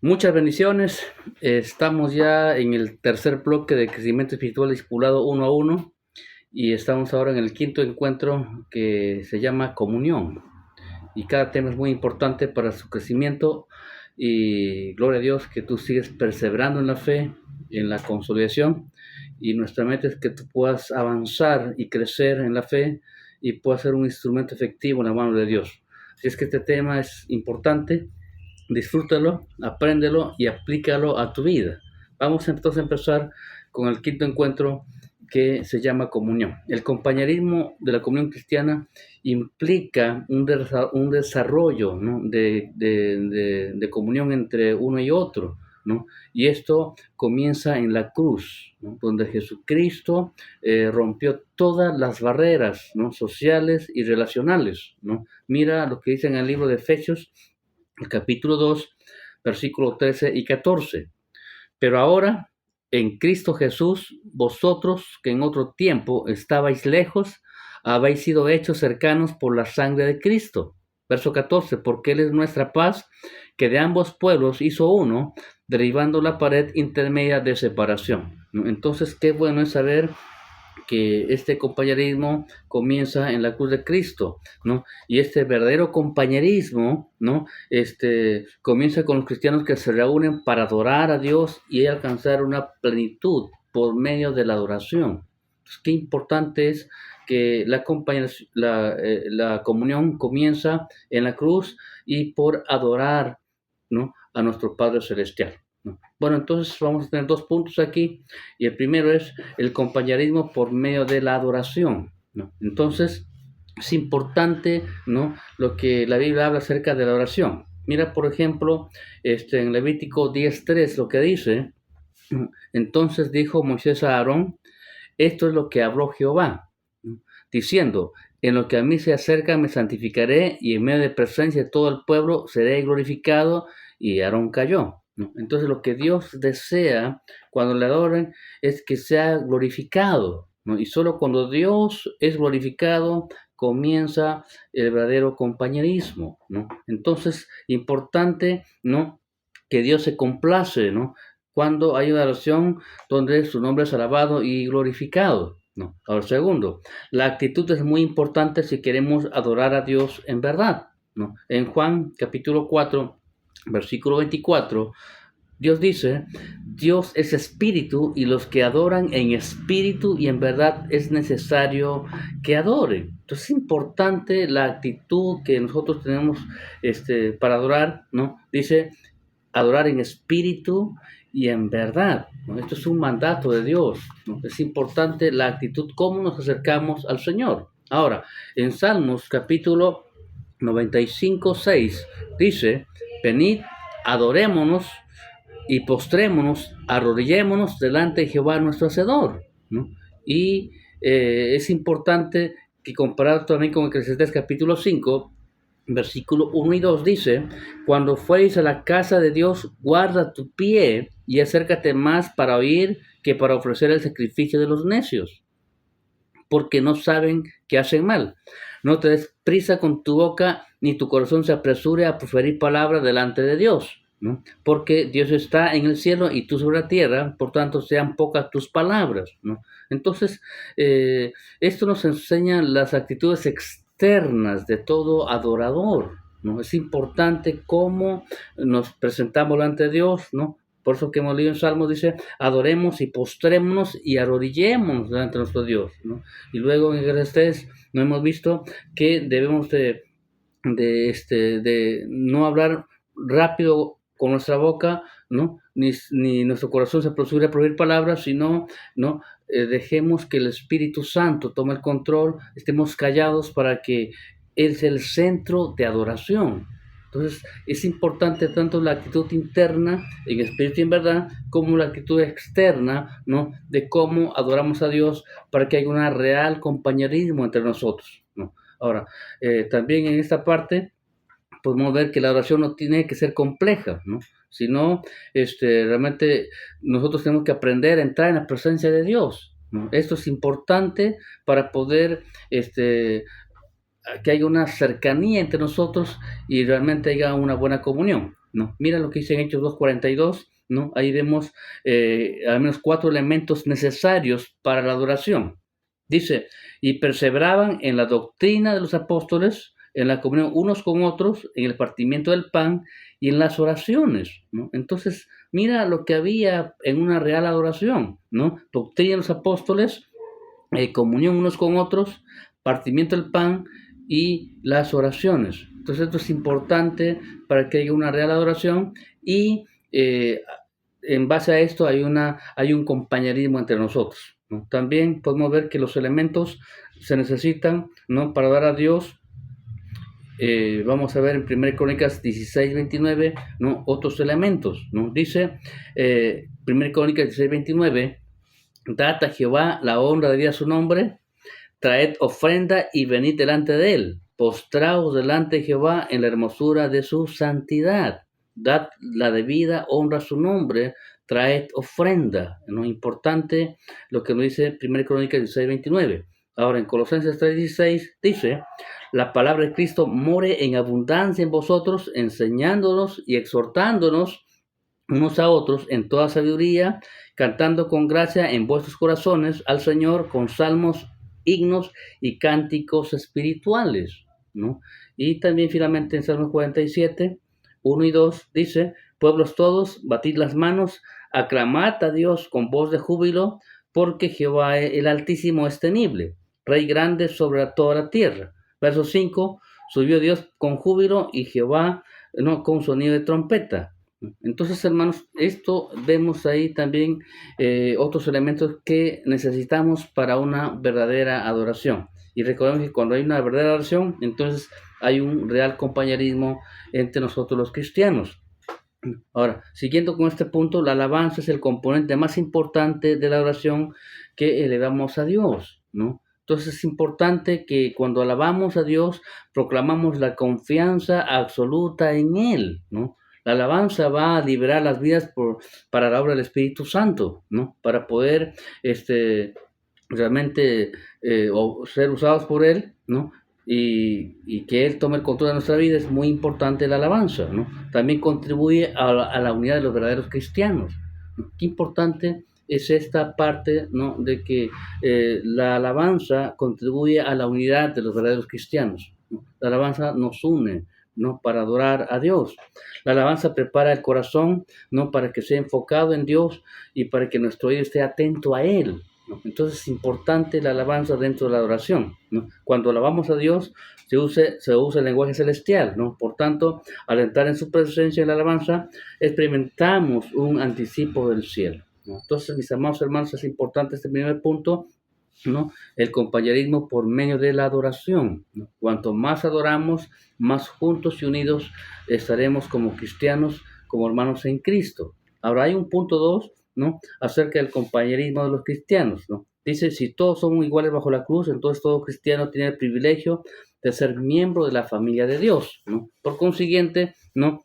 Muchas bendiciones. Estamos ya en el tercer bloque de crecimiento espiritual discipulado uno a uno y estamos ahora en el quinto encuentro que se llama comunión. Y cada tema es muy importante para su crecimiento y gloria a Dios que tú sigues perseverando en la fe, en la consolidación y nuestra meta es que tú puedas avanzar y crecer en la fe y puedas ser un instrumento efectivo en la mano de Dios. Así es que este tema es importante. Disfrútalo, apréndelo y aplícalo a tu vida. Vamos entonces a empezar con el quinto encuentro que se llama comunión. El compañerismo de la comunión cristiana implica un desarrollo, ¿no? de comunión entre uno y otro, ¿no? Y esto comienza en la cruz, ¿no? Donde Jesucristo rompió todas las barreras, ¿no? Sociales y relacionales, ¿no? Mira lo que dice en el libro de Efesios, el capítulo 2, versículos 13 y 14. Pero ahora, en Cristo Jesús, vosotros que en otro tiempo estabais lejos, habéis sido hechos cercanos por la sangre de Cristo. Verso 14, porque Él es nuestra paz, que de ambos pueblos hizo uno, derribando la pared intermedia de separación. Entonces, qué bueno es saber que este compañerismo comienza en la cruz de Cristo, ¿no? Y este verdadero compañerismo, ¿no? Comienza con los cristianos que se reúnen para adorar a Dios y alcanzar una plenitud por medio de la adoración. Entonces, qué importante es que la comunión comienza en la cruz y por adorar, ¿no? A nuestro Padre Celestial, ¿no? Bueno, entonces vamos a tener dos puntos aquí y el primero es el compañerismo por medio de la adoración, ¿no? Entonces, es importante, ¿no? Lo que la Biblia habla acerca de la oración. Mira, por ejemplo, en Levítico 10:3 lo que dice, entonces dijo Moisés a Aarón, esto es lo que habló Jehová, ¿no? Diciendo, en lo que a mí se acerca me santificaré y en medio de presencia de todo el pueblo seré glorificado, y Aarón cayó, ¿no? Entonces lo que Dios desea cuando le adoren es que sea glorificado, ¿no? Y solo cuando Dios es glorificado comienza el verdadero compañerismo, ¿no? Entonces, importante, ¿no? Que Dios se complace, ¿no? Cuando hay una oración donde su nombre es alabado y glorificado, ¿no? Ahora, segundo, la actitud es muy importante si queremos adorar a Dios en verdad, ¿no? En Juan capítulo 4, versículo 24, Dios dice, Dios es espíritu y los que adoran en espíritu y en verdad es necesario que adoren. Entonces es importante la actitud que nosotros tenemos para adorar, ¿no? Dice, adorar en espíritu y en verdad, ¿no? Esto es un mandato de Dios, ¿no? Es importante la actitud, cómo nos acercamos al Señor. Ahora, en Salmos capítulo 95:6 dice, venid, adorémonos y postrémonos, arrodillémonos delante de Jehová nuestro Hacedor, ¿no? Y es importante que comparado también con Eclesiastés capítulo 5, versículo 1 y 2 dice, cuando fuereis a la casa de Dios, guarda tu pie y acércate más para oír que para ofrecer el sacrificio de los necios, porque no saben que hacen mal. No te des prisa con tu boca, ni tu corazón se apresure a proferir palabras delante de Dios, ¿no? Porque Dios está en el cielo y tú sobre la tierra, por tanto sean pocas tus palabras, ¿no? Entonces, esto nos enseña las actitudes externas de todo adorador, ¿no? Es importante cómo nos presentamos delante de Dios, ¿no? Por eso que hemos leído en Salmos dice, adoremos y postrémonos y arrodillémonos delante de nuestro Dios, ¿no? Y luego en Eclesiastés no hemos visto que debemos de no hablar rápido con nuestra boca, ¿no? Ni nuestro corazón se apresure a proferir palabras, sino, ¿no? Dejemos que el Espíritu Santo tome el control, estemos callados para que Él sea el centro de adoración. Entonces, es importante tanto la actitud interna, en espíritu y en verdad, como la actitud externa, ¿no? De cómo adoramos a Dios para que haya un real compañerismo entre nosotros, ¿no? Ahora, también en esta parte podemos ver que la oración no tiene que ser compleja, ¿no? Sino, realmente nosotros tenemos que aprender a entrar en la presencia de Dios, ¿no? Esto es importante para poder, que haya una cercanía entre nosotros y realmente haya una buena comunión. ¿no? Mira lo que dice en Hechos 2:42, ¿no? Ahí vemos al menos 4 elementos necesarios para la adoración. Dice, y perseveraban en la doctrina de los apóstoles, en la comunión unos con otros, en el partimiento del pan y en las oraciones, ¿no? Entonces, mira lo que había en una real adoración, ¿no? Doctrina de los apóstoles, comunión unos con otros, partimiento del pan y las oraciones. Entonces esto es importante para que haya una real adoración y en base a esto hay un compañerismo entre nosotros, ¿no? También podemos ver que los elementos se necesitan, ¿no? Para dar a Dios. Vamos a ver en 1 Crónicas 16:29, ¿no? Otros elementos, ¿no? Dice 1 Crónicas 16:29, dad a Jehová la honra debida a su nombre, traed ofrenda y venid delante de él, postraos delante de Jehová en la hermosura de su santidad, dad la debida honra a su nombre, traed ofrenda, ¿no? Importante lo que nos dice 1 Crónicas 16:29. Ahora en Colosenses 3:16 dice, la palabra de Cristo more en abundancia en vosotros, enseñándonos y exhortándonos unos a otros en toda sabiduría, cantando con gracia en vuestros corazones al Señor con salmos, himnos y cánticos espirituales, ¿no? Y también finalmente en Salmos 47, 1 y 2 dice, pueblos todos, batid las manos, aclamad a Dios con voz de júbilo, porque Jehová el Altísimo es temible, Rey grande sobre toda la tierra. Verso 5, subió Dios con júbilo y Jehová, no, con sonido de trompeta. Entonces, hermanos, esto vemos ahí también otros elementos que necesitamos para una verdadera adoración. Y recordemos que cuando hay una verdadera adoración, entonces hay un real compañerismo entre nosotros los cristianos. Ahora, siguiendo con este punto, la alabanza es el componente más importante de la adoración que elevamos a Dios, ¿no? Entonces es importante que cuando alabamos a Dios, proclamamos la confianza absoluta en Él, ¿no? La alabanza va a liberar las vidas para la obra del Espíritu Santo, ¿no? Para poder realmente ser usados por Él, ¿no? Y que Él tome el control de nuestra vida, es muy importante la alabanza, ¿no? También contribuye a la unidad de los verdaderos cristianos, ¿no? Qué importante es esta parte, ¿no? De que la alabanza contribuye a la unidad de los verdaderos cristianos, ¿no? La alabanza nos une, ¿no? Para adorar a Dios. La alabanza prepara el corazón, ¿no? Para que sea enfocado en Dios y para que nuestro oído esté atento a Él, ¿no? Entonces es importante la alabanza dentro de la adoración, ¿no? Cuando alabamos a Dios se usa el lenguaje celestial, ¿no? Por tanto, al entrar en su presencia en la alabanza, experimentamos un anticipo del cielo, ¿no? Entonces, mis amados hermanos, es importante este primer punto, ¿no? El compañerismo por medio de la adoración, ¿no? Cuanto más adoramos, más juntos y unidos estaremos como cristianos, como hermanos en Cristo. Ahora hay un punto 2, ¿no? Acerca del compañerismo de los cristianos, ¿no? Dice, si todos somos iguales bajo la cruz, entonces todo cristiano tiene el privilegio de ser miembro de la familia de Dios, ¿no? Por consiguiente, ¿no?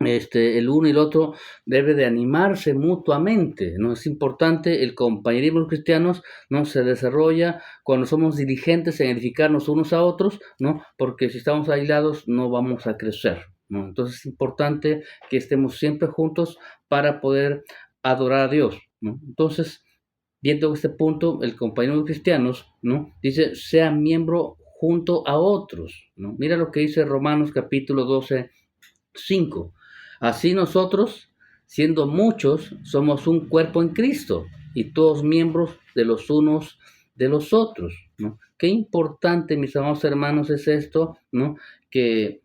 El uno y el otro debe de animarse mutuamente, ¿no? Es importante el compañerismo de los cristianos, ¿no? Se desarrolla cuando somos diligentes en edificarnos unos a otros, ¿no? Porque si estamos aislados no vamos a crecer, ¿no? Entonces es importante que estemos siempre juntos para poder adorar a Dios, ¿no? Entonces, viendo este punto, el compañero de los cristianos, ¿no? Dice, sea miembro junto a otros, ¿no? Mira lo que dice Romanos capítulo 12, 5. Así nosotros, siendo muchos, somos un cuerpo en Cristo y todos miembros de los unos de los otros, ¿no? Qué importante, mis amados hermanos, es esto, ¿no? Que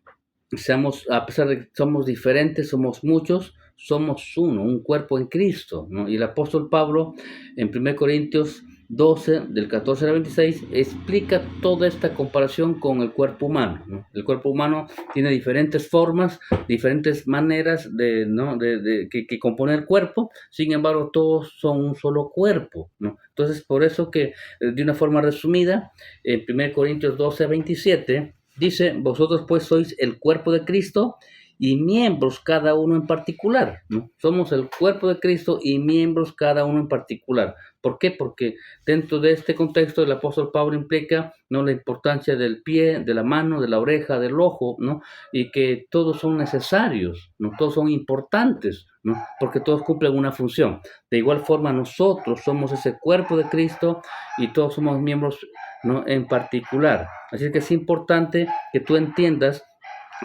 seamos, a pesar de que somos diferentes, somos muchos, somos uno, un cuerpo en Cristo, ¿no? Y el apóstol Pablo, en 1 Corintios 12, del 14 al 26, explica toda esta comparación con el cuerpo humano, ¿no? El cuerpo humano tiene diferentes formas, diferentes maneras ¿no? que compone el cuerpo, sin embargo, todos son un solo cuerpo, ¿no? Entonces, por eso que, de una forma resumida, en 1 Corintios 12, 27, dice, vosotros pues sois el cuerpo de Cristo y miembros cada uno en particular, ¿no? Somos el cuerpo de Cristo y miembros cada uno en particular. ¿Por qué? Porque dentro de este contexto el apóstol Pablo implica, ¿no?, la importancia del pie, de la mano, de la oreja, del ojo, ¿no? Y que todos son necesarios, ¿no? Todos son importantes, ¿no? Porque todos cumplen una función. De igual forma nosotros somos ese cuerpo de Cristo y todos somos miembros, ¿no?, en particular. Así que es importante que tú entiendas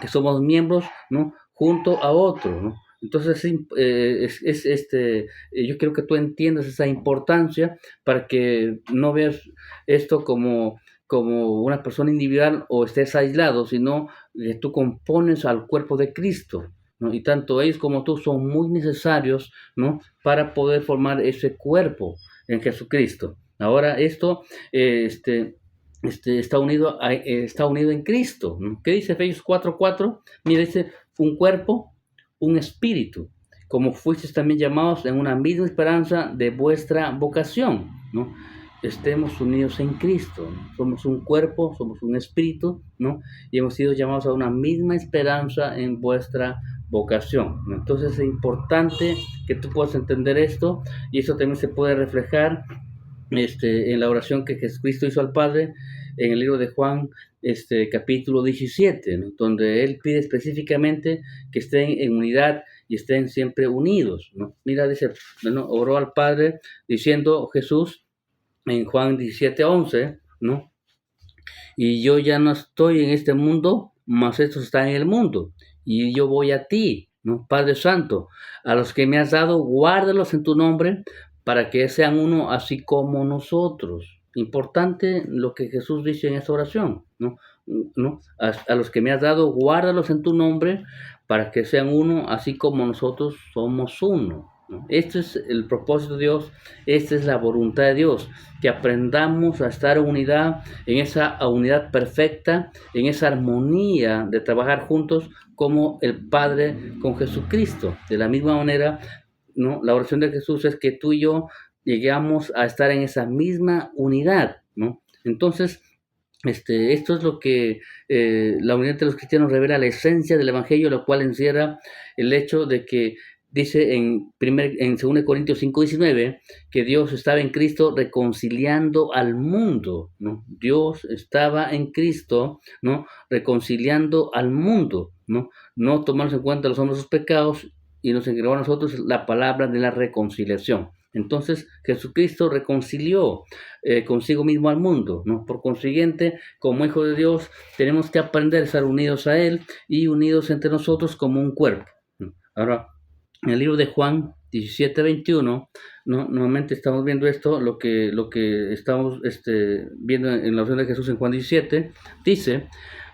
que somos miembros, ¿no?, junto a otros, ¿no? Entonces, yo quiero que tú entiendas esa importancia para que no veas esto como una persona individual o estés aislado, sino que tú compones al cuerpo de Cristo, ¿no? Y tanto ellos como tú son muy necesarios, ¿no?, para poder formar ese cuerpo en Jesucristo. Ahora, esto, está unido en Cristo, ¿no? ¿Qué dice Efesios 4:4? Mira, dice, un cuerpo, un espíritu, como fuisteis también llamados en una misma esperanza de vuestra vocación, ¿no? Estemos unidos en Cristo, ¿no? Somos un cuerpo, somos un espíritu, ¿no? Y hemos sido llamados a una misma esperanza en vuestra vocación, ¿no? Entonces es importante que tú puedas entender esto, y eso también se puede reflejar en la oración que Jesucristo hizo al Padre en el libro de Juan, capítulo 17, ¿no?, donde Él pide específicamente que estén en unidad y estén siempre unidos, ¿no? Mira, dice, ¿no?, oró al Padre diciendo Jesús en Juan 17:11, ¿no? Y yo ya no estoy en este mundo, mas estos están en el mundo, y yo voy a ti, ¿no? Padre Santo, a los que me has dado, guárdalos en tu nombre, para que sean uno así como nosotros. Importante lo que Jesús dice en esta oración, ¿no? ¿No? A los que me has dado, guárdalos en tu nombre, para que sean uno así como nosotros somos uno, ¿no? Este es el propósito de Dios, esta es la voluntad de Dios, que aprendamos a estar en unidad, en esa unidad perfecta, en esa armonía de trabajar juntos como el Padre con Jesucristo. De la misma manera, ¿no?, la oración de Jesús es que tú y yo lleguemos a estar en esa misma unidad, ¿no? Entonces, esto es lo que la unidad de los cristianos revela la esencia del Evangelio, lo cual encierra el hecho de que dice en 2 Corintios 5:19 que Dios estaba en Cristo reconciliando al mundo, ¿no? Dios estaba en Cristo, ¿no?, reconciliando al mundo, ¿no? No tomamos en cuenta los hombres sus pecados y nos entregó a nosotros la palabra de la reconciliación. Entonces Jesucristo reconcilió consigo mismo al mundo, ¿no? Por consiguiente, como hijo de Dios, tenemos que aprender a estar unidos a Él y unidos entre nosotros como un cuerpo, ¿no? Ahora, en el libro de Juan 17:21, ¿no?, nuevamente estamos viendo esto, lo que estamos viendo en la oración de Jesús en Juan 17, dice,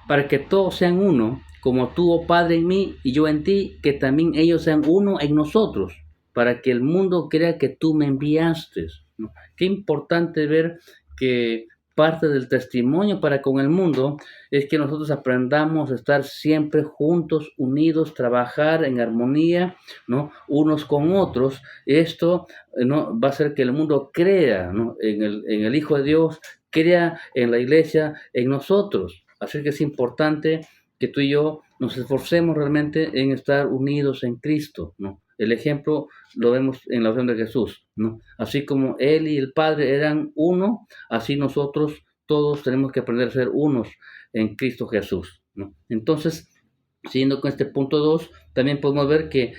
para que todos sean uno, como tú, oh Padre, en mí y yo en ti, que también ellos sean uno en nosotros, para que el mundo crea que tú me enviaste, ¿no? Qué importante ver que parte del testimonio para con el mundo es que nosotros aprendamos a estar siempre juntos, unidos, trabajar en armonía, ¿no?, unos con otros. Esto, ¿no?, va a hacer que el mundo crea, ¿no?, en el Hijo de Dios, crea en la iglesia, en nosotros. Así que es importante que tú y yo nos esforcemos realmente en estar unidos en Cristo, ¿no? El ejemplo lo vemos en la oración de Jesús, ¿no? Así como Él y el Padre eran uno, así nosotros todos tenemos que aprender a ser unos en Cristo Jesús, ¿no? Entonces, siguiendo con este punto 2, también podemos ver que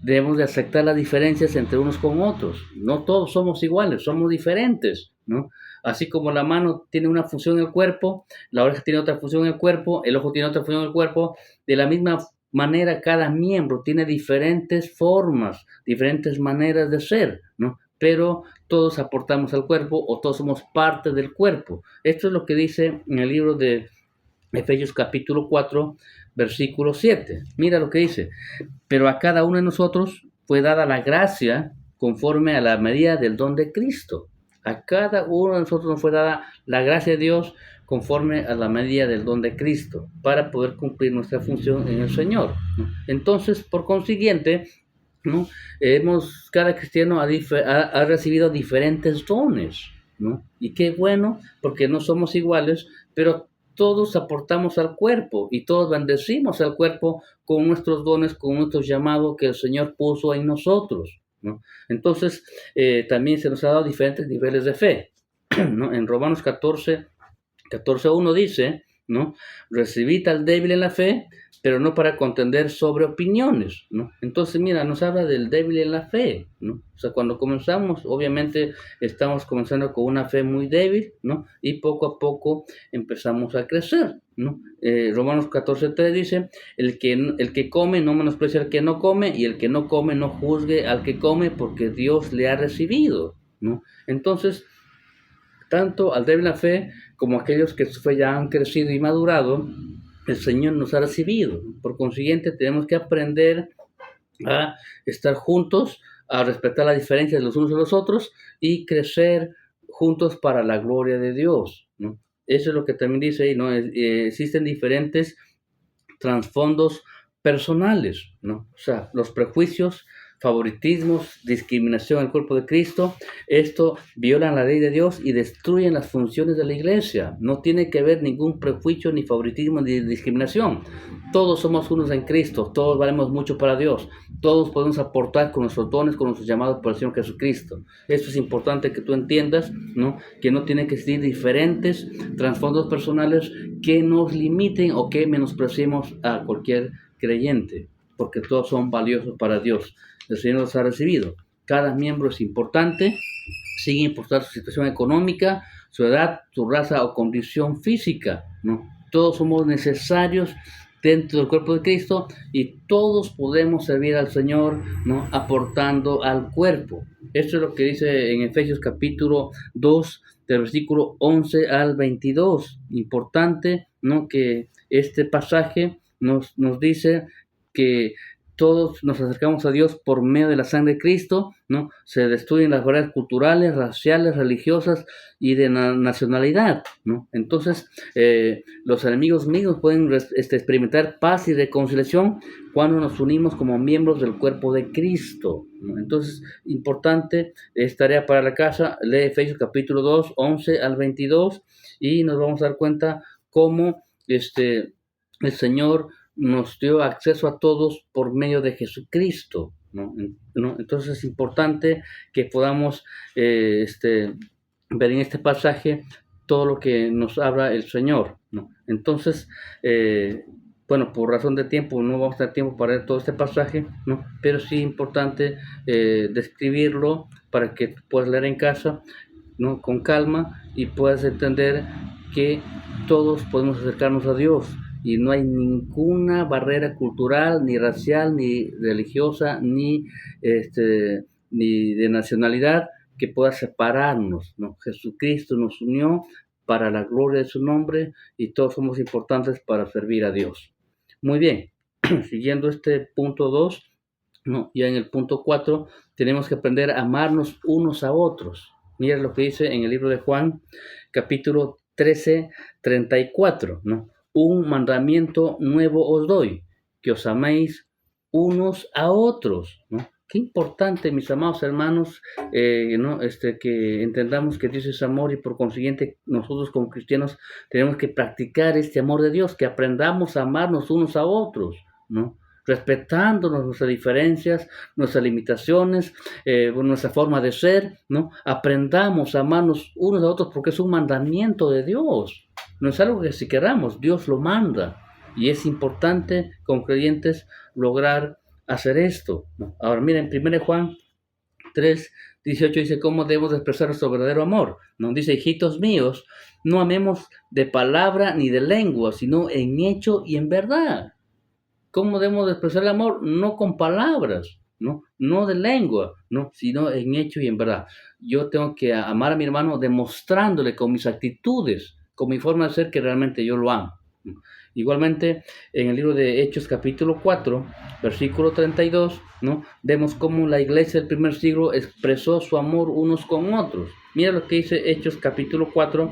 debemos de aceptar las diferencias entre unos con otros. No todos somos iguales, somos diferentes, ¿no? Así como la mano tiene una función en el cuerpo, la oreja tiene otra función en el cuerpo, el ojo tiene otra función en el cuerpo, de la misma manera cada miembro tiene diferentes formas, diferentes maneras de ser, ¿no? Pero todos aportamos al cuerpo o todos somos parte del cuerpo. Esto es lo que dice en el libro de Efesios capítulo 4, versículo 7. Mira lo que dice. Pero a cada uno de nosotros fue dada la gracia conforme a la medida del don de Cristo. A cada uno de nosotros nos fue dada la gracia de Dios conforme a la medida del don de Cristo para poder cumplir nuestra función en el Señor, ¿no? Entonces, por consiguiente, ¿no?, cada cristiano ha recibido diferentes dones, ¿no? Y qué bueno, porque no somos iguales, pero todos aportamos al cuerpo y todos bendecimos al cuerpo con nuestros dones, con nuestros llamados que el Señor puso en nosotros, ¿no? Entonces, también se nos ha dado diferentes niveles de fe, ¿no? En Romanos 14:1 dice, ¿no? Recibid al débil en la fe, pero no para contender sobre opiniones, ¿no? Entonces, mira, nos habla del débil en la fe, ¿no? O sea, cuando comenzamos, obviamente estamos comenzando con una fe muy débil, ¿no? Y poco a poco empezamos a crecer, ¿no? Romanos 14:3 dice, el que come no menosprecia al que no come, y el que no come no juzgue al que come, porque Dios le ha recibido, ¿no? Entonces, tanto al débil la fe como aquellos que su fe ya han crecido y madurado, el Señor nos ha recibido. Por consiguiente, tenemos que aprender a estar juntos, a respetar las diferencias de los unos de los otros y crecer juntos para la gloria de Dios, ¿no? Eso es lo que también dice ahí, ¿no? Existen diferentes trasfondos personales, ¿no? O sea, los prejuicios, favoritismos, discriminación al cuerpo de Cristo, esto violan la ley de Dios y destruyen las funciones de la iglesia. No tiene que haber ningún prejuicio, ni favoritismo, ni discriminación. Todos somos unos en Cristo, todos valemos mucho para Dios, todos podemos aportar con nuestros dones, con nuestros llamados por el Señor Jesucristo. Esto es importante que tú entiendas, ¿no? Que no tiene que existir diferentes trasfondos personales que nos limiten o que menospreciemos a cualquier creyente, porque todos son valiosos para Dios. El Señor los ha recibido. Cada miembro es importante, sin importar su situación económica, su edad, su raza o condición física, ¿no? Todos somos necesarios dentro del cuerpo de Cristo y todos podemos servir al Señor, ¿no? Aportando al cuerpo. Esto es lo que dice en Efesios capítulo 2, del versículo 11 al 22. Importante, ¿no? Que este pasaje nos dice que todos nos acercamos a Dios por medio de la sangre de Cristo, ¿no? Se destruyen las barreras culturales, raciales, religiosas y de nacionalidad, ¿no? Entonces, los enemigos míos pueden experimentar paz y reconciliación cuando nos unimos como miembros del cuerpo de Cristo, ¿no? Entonces, importante, es tarea para la casa, lee Efesios capítulo 2, 11 al 22, y nos vamos a dar cuenta cómo el Señor nos dio acceso a todos por medio de Jesucristo, ¿no? Entonces es importante que podamos ver en este pasaje todo lo que nos habla el Señor, ¿no? Entonces, bueno, por razón de tiempo no vamos a tener tiempo para ver todo este pasaje, ¿no? Pero sí es importante describirlo para que puedas leer en casa, ¿no? Con calma y puedas entender que todos podemos acercarnos a Dios y no hay ninguna barrera cultural, ni racial, ni religiosa, ni de nacionalidad que pueda separarnos, ¿no? Jesucristo nos unió para la gloria de su nombre y todos somos importantes para servir a Dios. Muy bien, siguiendo este punto 2, ¿no? Ya en el punto 4 tenemos que aprender a amarnos unos a otros. Mira lo que dice en el libro de Juan, capítulo 13:34, ¿no? Un mandamiento nuevo os doy, que os améis unos a otros, ¿no? Qué importante, mis amados hermanos, ¿no? Que entendamos que Dios es amor y por consiguiente nosotros como cristianos tenemos que practicar este amor de Dios, que aprendamos a amarnos unos a otros, ¿no? Respetándonos nuestras diferencias, nuestras limitaciones, nuestra forma de ser, ¿no? Aprendamos a amarnos unos a otros porque es un mandamiento de Dios. No es algo que si queramos, Dios lo manda. Y es importante, como creyentes, lograr hacer esto, ¿no? Ahora, miren, 1 Juan 3:18 dice, ¿cómo debemos expresar nuestro verdadero amor? Nos dice, hijitos míos, no amemos de palabra ni de lengua, sino en hecho y en verdad. ¿Cómo debemos expresar el amor? No con palabras, ¿no? No de lengua, ¿no? Sino en hecho y en verdad. Yo tengo que amar a mi hermano demostrándole con mis actitudes, con mi forma de ser que realmente yo lo amo, ¿no? Igualmente, en el libro de Hechos capítulo 4, versículo 32, ¿no? Vemos cómo la iglesia del primer siglo expresó su amor unos con otros. Mira lo que dice Hechos capítulo 4,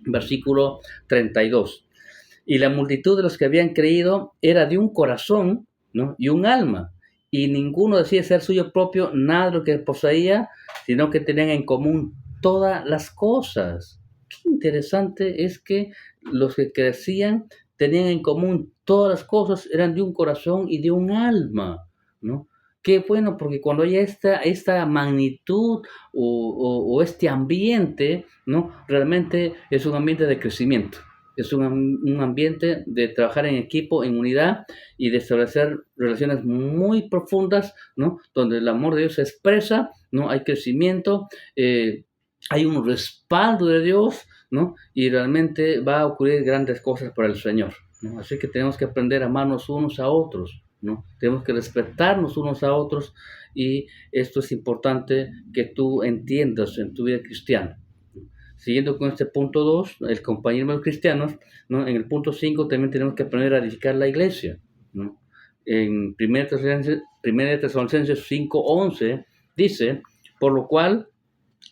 versículo 32. Y la multitud de los que habían creído era de un corazón, ¿no? Y un alma. Y ninguno decía ser suyo propio nada de lo que poseía, sino que tenían en común todas las cosas. interesante es que los que crecían tenían en común todas las cosas, eran de un corazón y de un alma, ¿no? Qué bueno, porque cuando hay esta magnitud o este ambiente, ¿no? Realmente es un ambiente de crecimiento, es un ambiente de trabajar en equipo, en unidad y de establecer relaciones muy profundas, ¿no? Donde el amor de Dios se expresa, ¿no? Hay crecimiento, hay un respaldo de Dios, ¿no? Y realmente va a ocurrir grandes cosas para el Señor, ¿no? Así que tenemos que aprender a amarnos unos a otros, ¿no? Tenemos que respetarnos unos a otros y esto es importante que tú entiendas en tu vida cristiana. Siguiendo con este punto 2, el compañerismo de los cristianos, ¿no? En el punto 5 también tenemos que aprender a edificar la iglesia, ¿no? En 1 Tesalonicenses 5:11 dice, por lo cual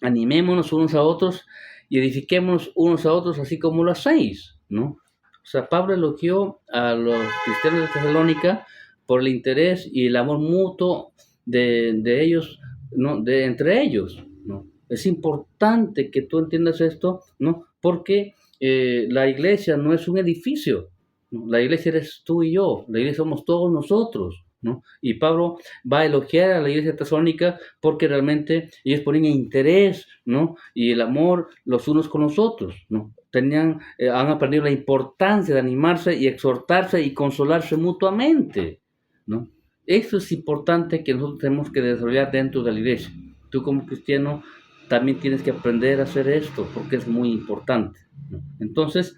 animémonos unos a otros y edifiquémonos unos a otros así como lo hacéis, ¿no? O sea, Pablo elogió a los cristianos de Tesalónica por el interés y el amor mutuo de ellos, ¿no? De entre ellos, ¿no? Es importante que tú entiendas esto, ¿no? Porque la iglesia no es un edificio, ¿no? La iglesia eres tú y yo, la iglesia somos todos nosotros, ¿no? Y Pablo va a elogiar a la iglesia tesalónica porque realmente ellos ponen interés, ¿no? Y el amor los unos con los otros, ¿no? Han aprendido la importancia de animarse y exhortarse y consolarse mutuamente, ¿no? Eso es importante que nosotros tenemos que desarrollar dentro de la iglesia. Tú como cristiano también tienes que aprender a hacer esto porque es muy importante, ¿no? Entonces,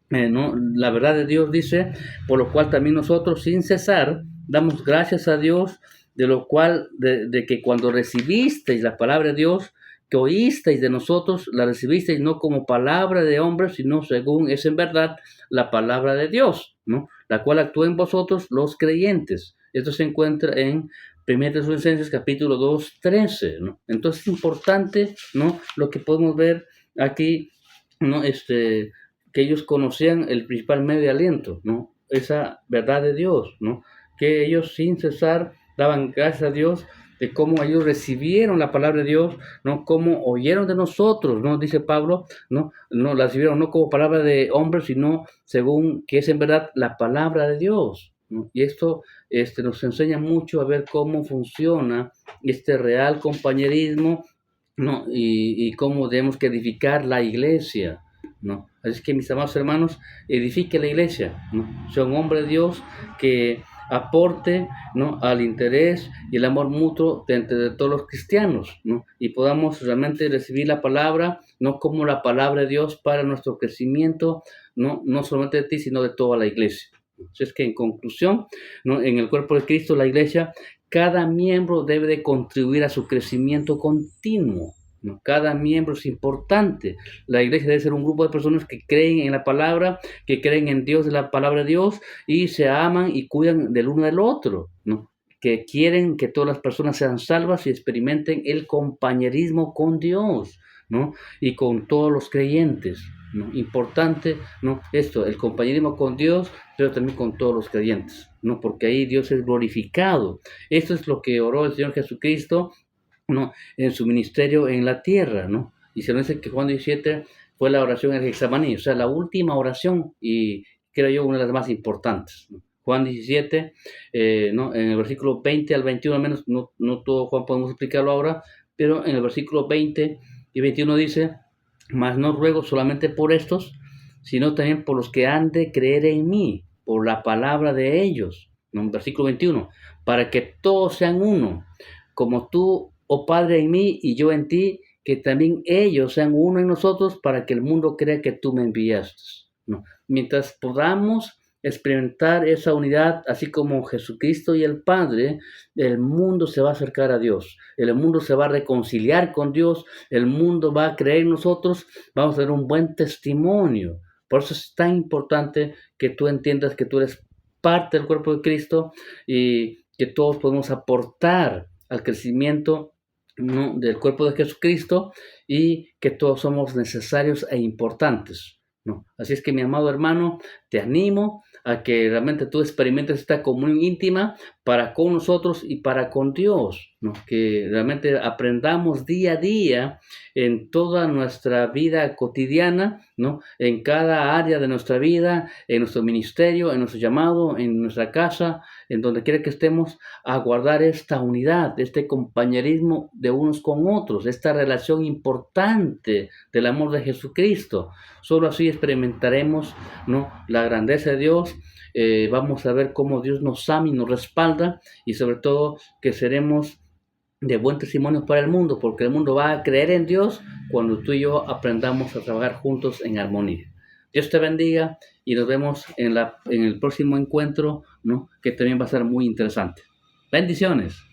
¿no? La verdad de Dios dice, por lo cual también nosotros sin cesar damos gracias a Dios, de lo cual, de que cuando recibisteis la palabra de Dios, que oísteis de nosotros, la recibisteis no como palabra de hombre, sino según es en verdad la palabra de Dios, ¿no? La cual actúa en vosotros los creyentes. Esto se encuentra en 1 Tesalonicenses capítulo 2, 13, ¿no? Entonces es importante, ¿no? Lo que podemos ver aquí, ¿no? Que ellos conocían el principal medio de aliento, ¿no? Esa verdad de Dios, ¿no? Que ellos sin cesar daban gracias a Dios de cómo ellos recibieron la palabra de Dios, ¿no? Cómo oyeron de nosotros, ¿no? Dice Pablo, ¿no? No la recibieron no como palabra de hombre, sino según que es en verdad la palabra de Dios, ¿no? Y esto nos enseña mucho a ver cómo funciona este real compañerismo, ¿no? Y cómo debemos que edificar la iglesia, ¿no? Así que mis amados hermanos, edifique la iglesia, ¿no? Sea un hombre de Dios que aporte, ¿no? Al interés y el amor mutuo de entre todos los cristianos, ¿no? Y podamos realmente recibir la palabra, no como la palabra de Dios para nuestro crecimiento, no solamente de ti, sino de toda la iglesia. Así es que en conclusión, ¿no? En el cuerpo de Cristo, la iglesia, cada miembro debe de contribuir a su crecimiento continuo, ¿no? Cada miembro es importante. La iglesia debe ser un grupo de personas que creen en la palabra, que creen en Dios, de la palabra de Dios, y se aman y cuidan del uno del otro, ¿no? Que quieren que todas las personas sean salvas y experimenten el compañerismo con Dios, ¿no? Y con todos los creyentes, ¿no? Importante, ¿no? Esto, el compañerismo con Dios, pero también con todos los creyentes, ¿no? Porque ahí Dios es glorificado. Esto es lo que oró el Señor Jesucristo, ¿no? En su ministerio en la tierra, ¿no? Y se nos dice que Juan 17 fue la oración en el Getsemaní, o sea, la última oración y creo yo una de las más importantes, ¿no? Juan 17, ¿no? En el versículo 20 al 21 al menos, no todo Juan podemos explicarlo ahora, pero en el versículo 20 y 21 dice, mas no ruego solamente por estos, sino también por los que han de creer en mí, por la palabra de ellos, ¿no? En versículo 21, para que todos sean uno, como tú, oh Padre, en mí y yo en ti, que también ellos sean uno en nosotros para que el mundo crea que tú me enviaste, ¿no? Mientras podamos experimentar esa unidad, así como Jesucristo y el Padre, el mundo se va a acercar a Dios, el mundo se va a reconciliar con Dios, el mundo va a creer en nosotros, vamos a dar un buen testimonio. Por eso es tan importante que tú entiendas que tú eres parte del cuerpo de Cristo y que todos podemos aportar al crecimiento, ¿no? Del cuerpo de Jesucristo y que todos somos necesarios e importantes, ¿no? Así es que mi amado hermano, te animo a que realmente tú experimentes esta comunión íntima para con nosotros y para con Dios, ¿no? Que realmente aprendamos día a día en toda nuestra vida cotidiana, ¿no? En cada área de nuestra vida, en nuestro ministerio, en nuestro llamado, en nuestra casa, en donde quiera que estemos, a guardar esta unidad, este compañerismo de unos con otros, esta relación importante del amor de Jesucristo. Solo así experimentaremos, ¿no?, la grandeza de Dios. Vamos a ver cómo Dios nos ama y nos respalda, y sobre todo que seremos de buen testimonio para el mundo, porque el mundo va a creer en Dios cuando tú y yo aprendamos a trabajar juntos en armonía. Dios te bendiga y nos vemos en el próximo encuentro, ¿no?, que también va a ser muy interesante. Bendiciones.